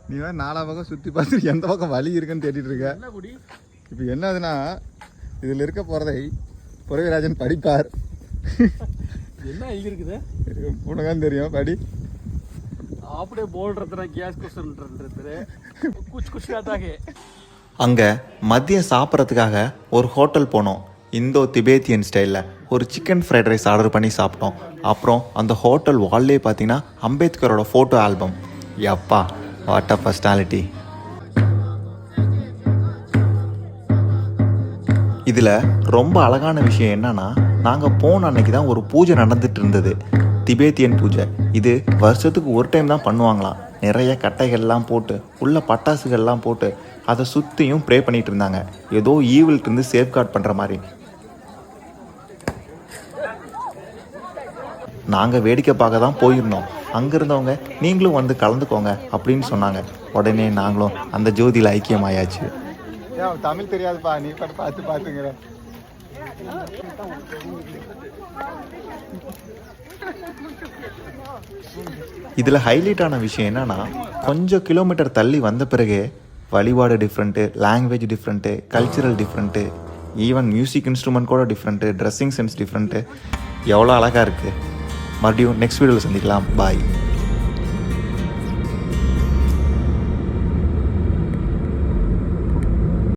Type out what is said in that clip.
நீ வேறு 4 பக்கம் சுற்றி பார்த்துட்டு எந்த பக்கம் வழி இருக்குன்னு தேடிட்டு இருக்க. இப்போ என்னதுன்னா இதில் இருக்க போகிறதை புரவிராஜன் படிப்பார். என்ன எழுதிருக்குது உனக்கு தெரியும் படி. அப்படியே போல்றது கேஸ் குஷன்றது குச் குச் ஆதாகே. அங்கே மதியம் சாப்பிட்றதுக்காக ஒரு ஹோட்டல் போனோம். இந்தோ திபேத்தியன் ஸ்டைலில் ஒரு சிக்கன் ஃப்ரைட் ரைஸ் ஆர்டர் பண்ணி சாப்பிட்டோம். அப்புறம் அந்த ஹோட்டல் வால்லே பார்த்தீங்கன்னா அம்பேத்கரோட ஃபோட்டோ ஆல்பம். யப்பா வாட் அ பர்சனாலிட்டி. இதில் ரொம்ப அழகான விஷயம் என்னன்னா, நாங்கள் போன அன்னைக்கு தான் ஒரு பூஜை நடந்துட்டு இருந்தது, திபேத்தியன் பூஜை. இது வருஷத்துக்கு ஒரு டைம் தான் பண்ணுவாங்களாம். நிறைய கட்டைகள்லாம் போட்டு உள்ள பட்டாசுகள்லாம் போட்டு அதை சுற்றியும் ப்ரே பண்ணிகிட்டு இருந்தாங்க, ஏதோ ஈவில்கிட்டருந்து சேஃப்கார்ட் பண்ணுற மாதிரி. நாங்கள் வேடிக்கை பார்க்க தான் போயிருந்தோம். அங்கே இருந்தவங்க நீங்களும் வந்து கலந்துக்கோங்க அப்படின்னு சொன்னாங்க. உடனே நாங்களும் அந்த ஜோதியில் ஐக்கியமாயாச்சு. தமிழ் தெரியாதுப்பா, நீ பார்த்துங்கிற. இதில் ஹைலைட்டான விஷயம் என்னன்னா, கொஞ்சம் கிலோமீட்டர் தள்ளி வந்த பிறகு வழிபாடு different, language different, cultural different, even music instrument கூட டிஃப்ரெண்ட்டு, ட்ரெஸ்ஸிங் சென்ஸ் டிஃப்ரெண்ட்டு. எவ்வளோ அழகாக இருக்குது. மறுபடியும் நெக்ஸ்ட் வீடியோவில் சந்திக்கலாம். பாய்.